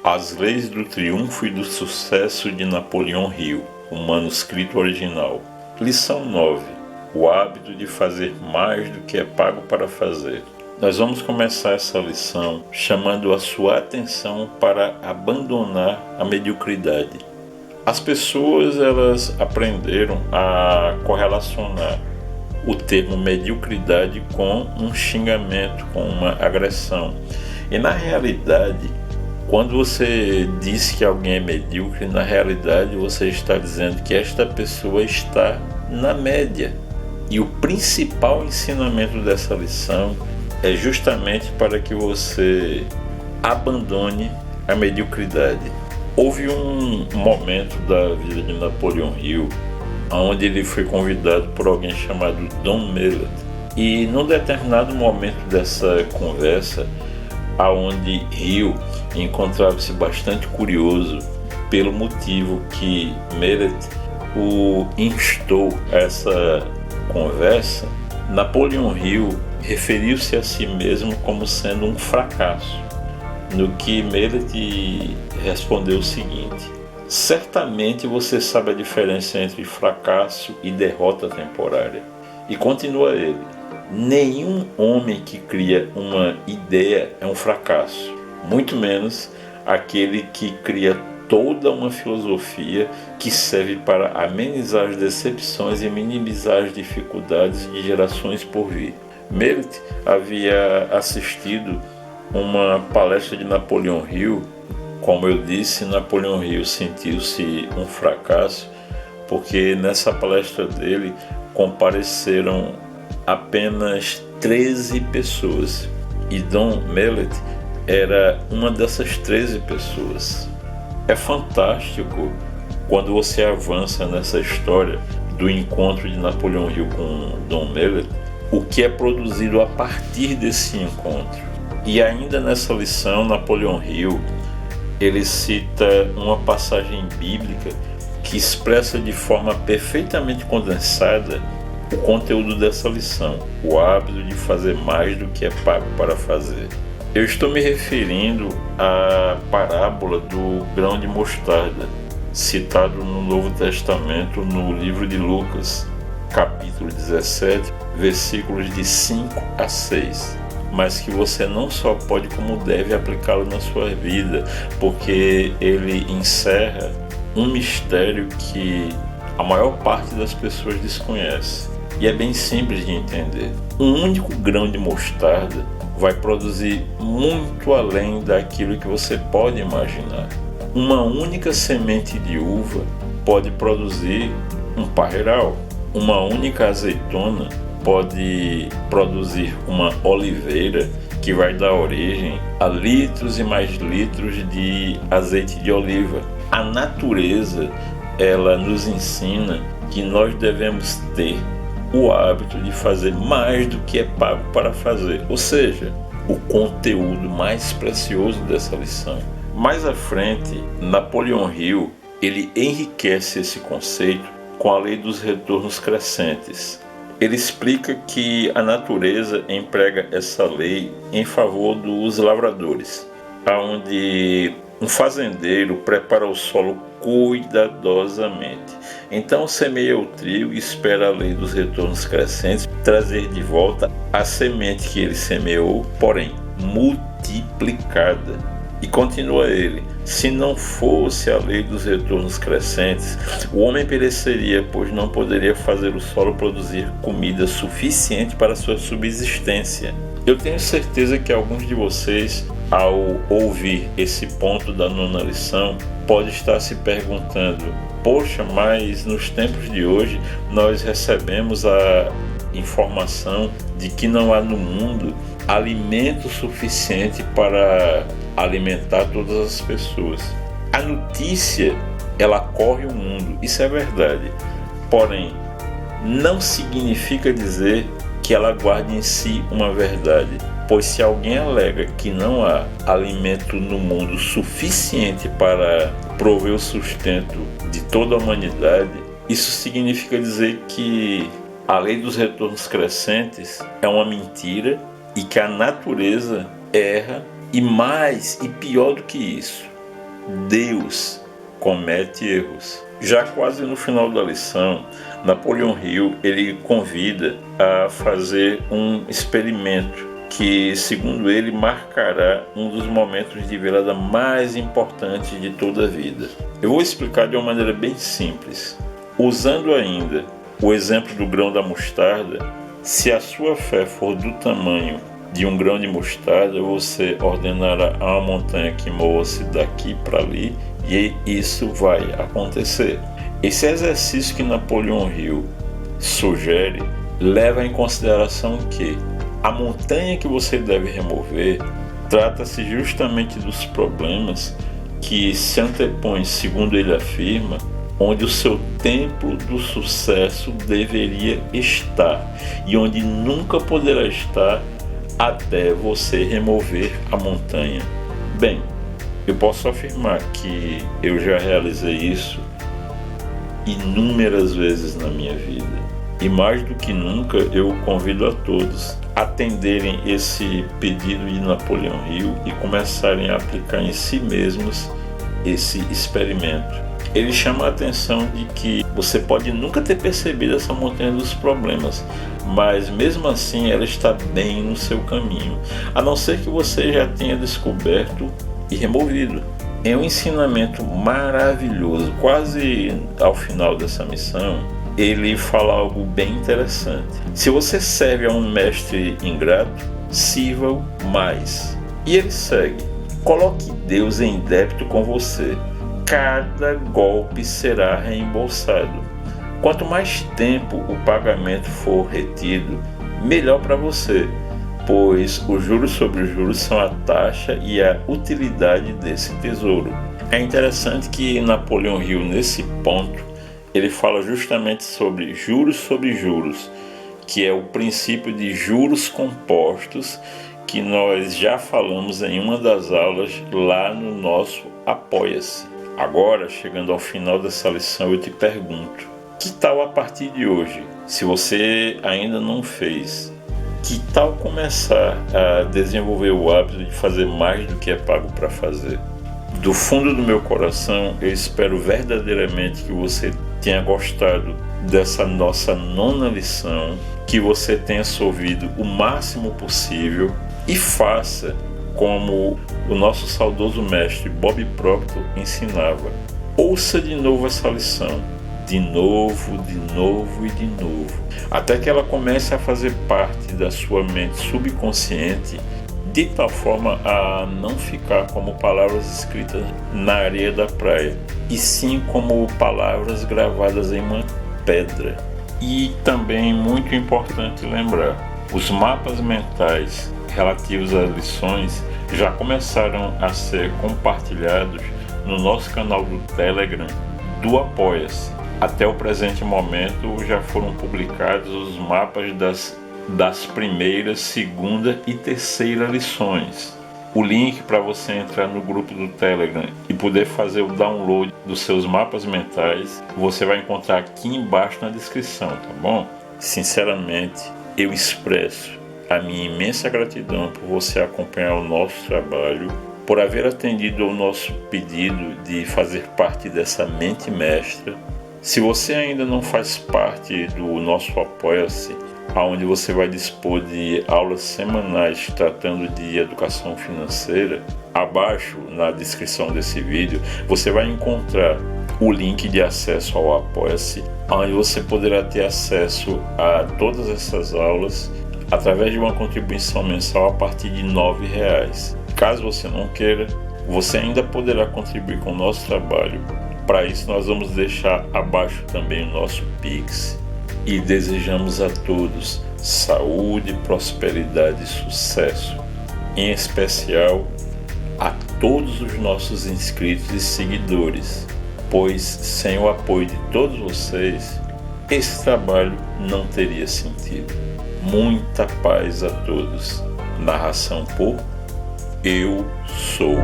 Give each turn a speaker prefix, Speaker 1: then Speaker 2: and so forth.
Speaker 1: As Leis do Triunfo e do Sucesso de Napoleão Hill, o manuscrito original. Lição 9. O hábito de fazer mais do que é pago para fazer. Nós vamos começar essa lição chamando a sua atenção para abandonar a mediocridade. As pessoas elas aprenderam a correlacionar o termo mediocridade com um xingamento, com uma agressão. E na realidade, quando você diz que alguém é medíocre, na realidade você está dizendo que esta pessoa está na média. E o principal ensinamento dessa lição é justamente para que você abandone a mediocridade. Houve um momento da vida de Napoleão Hill onde ele foi convidado por alguém chamado Don Mellet. E num determinado momento dessa conversa, aonde Hill encontrava-se bastante curioso pelo motivo que Mellet o instou a essa conversa, Napoleão Hill referiu-se a si mesmo como sendo um fracasso, no que Mellet respondeu o seguinte: certamente você sabe a diferença entre fracasso e derrota temporária. E continua ele: nenhum homem que cria uma ideia é um fracasso, muito menos aquele que cria toda uma filosofia que serve para amenizar as decepções e minimizar as dificuldades de gerações por vir. Mellet havia assistido uma palestra de Napoleão Hill. Como eu disse, Napoleão Hill sentiu-se um fracasso porque nessa palestra dele compareceram apenas 13 pessoas e Don Mellet era uma dessas 13 pessoas. É fantástico quando você avança nessa história do encontro de Napoleão Hill com Don Mellet, o que é produzido a partir desse encontro. E ainda nessa lição, Napoleão Hill ele cita uma passagem bíblica que expressa de forma perfeitamente condensada o conteúdo dessa lição, o hábito de fazer mais do que é pago para fazer. Eu estou me referindo à parábola do grão de mostarda, citado no Novo Testamento no livro de Lucas, capítulo 17, versículos de 5 a 6. Mas que você não só pode como deve aplicá-lo na sua vida, porque ele encerra um mistério que a maior parte das pessoas desconhece. E é bem simples de entender. Um único grão de mostarda vai produzir muito além daquilo que você pode imaginar. Uma única semente de uva pode produzir um parreiral. Uma única azeitona pode produzir uma oliveira que vai dar origem a litros e mais litros de azeite de oliva. A natureza, ela nos ensina que nós devemos ter o hábito de fazer mais do que é pago para fazer, ou seja, o conteúdo mais precioso dessa lição. Mais à frente, Napoleão Hill ele enriquece esse conceito com a lei dos retornos crescentes. Ele explica que a natureza emprega essa lei em favor dos lavradores, onde um fazendeiro prepara o solo cuidadosamente. Então semeia o trigo e espera a lei dos retornos crescentes trazer de volta a semente que ele semeou, porém multiplicada. E continua ele: se não fosse a lei dos retornos crescentes, o homem pereceria, pois não poderia fazer o solo produzir comida suficiente para sua subsistência. Eu tenho certeza que alguns de vocês, ao ouvir esse ponto da nona lição, pode estar se perguntando: poxa, mas nos tempos de hoje nós recebemos a informação de que não há no mundo alimento suficiente para alimentar todas as pessoas. A notícia, ela corre o mundo, isso é verdade. Porém, não significa dizer que ela guarde em si uma verdade, pois se alguém alega que não há alimento no mundo suficiente para prover o sustento de toda a humanidade, isso significa dizer que a lei dos retornos crescentes é uma mentira e que a natureza erra, e mais e pior do que isso, Deus comete erros. Já quase no final da lição, Napoleão Hill ele convida a fazer um experimento que, segundo ele, marcará um dos momentos de virada mais importantes de toda a vida. Eu vou explicar de uma maneira bem simples. Usando ainda o exemplo do grão da mostarda, se a sua fé for do tamanho de um grão de mostarda, você ordenará a uma montanha que mova-se daqui para ali, e isso vai acontecer. Esse exercício que Napoleão Hill sugere leva em consideração que a montanha que você deve remover trata-se justamente dos problemas que se antepõem, segundo ele afirma, onde o seu templo do sucesso deveria estar e onde nunca poderá estar até você remover a montanha. Bem, eu posso afirmar que eu já realizei isso inúmeras vezes na minha vida. E mais do que nunca eu convido a todos a atenderem esse pedido de Napoleão Hill e começarem a aplicar em si mesmos esse experimento. Ele chama a atenção de que você pode nunca ter percebido essa montanha dos problemas, mas mesmo assim ela está bem no seu caminho, a não ser que você já tenha descoberto e removido. É um ensinamento maravilhoso. Quase ao final dessa missão, ele fala algo bem interessante. Se você serve a um mestre ingrato, sirva-o mais. E ele segue: coloque Deus em débito com você. Cada golpe será reembolsado. Quanto mais tempo o pagamento for retido, melhor para você, pois os juros sobre os juros são a taxa e a utilidade desse tesouro. É interessante que Napoleão Hill, nesse ponto, ele fala justamente sobre juros, que é o princípio de juros compostos, que nós já falamos em uma das aulas lá no nosso Apoia-se. Agora, chegando ao final dessa lição, eu te pergunto: que tal a partir de hoje, se você ainda não fez, que tal começar a desenvolver o hábito de fazer mais do que é pago para fazer? Do fundo do meu coração, eu espero verdadeiramente que você tenha gostado dessa nossa 9ª lição, que você tenha sorvido o máximo possível e faça como o nosso saudoso mestre Bob Proctor ensinava. Ouça de novo essa lição, de novo e de novo, até que ela comece a fazer parte da sua mente subconsciente, de tal forma a não ficar como palavras escritas na areia da praia, e sim como palavras gravadas em uma pedra. E também muito importante lembrar, os mapas mentais relativos às lições já começaram a ser compartilhados no nosso canal do Telegram do Apoia-se. Até o presente momento já foram publicados os mapas das primeiras, segunda e terceira lições. O link para você entrar no grupo do Telegram e poder fazer o download dos seus mapas mentais, você vai encontrar aqui embaixo na descrição, tá bom? Sinceramente, eu expresso a minha imensa gratidão por você acompanhar o nosso trabalho, por haver atendido ao nosso pedido de fazer parte dessa mente mestra. Se você ainda não faz parte do nosso Apoia-se, onde você vai dispor de aulas semanais tratando de educação financeira, abaixo na descrição desse vídeo você vai encontrar o link de acesso ao Apoia-se, onde você poderá ter acesso a todas essas aulas através de uma contribuição mensal a partir de R$ 9. Caso você não queira, você ainda poderá contribuir com o nosso trabalho. Para isso nós vamos deixar abaixo também o nosso Pix. E desejamos a todos saúde, prosperidade e sucesso. Em especial a todos os nossos inscritos e seguidores, pois sem o apoio de todos vocês, esse trabalho não teria sentido. Muita paz a todos. Narração por Eu Sou.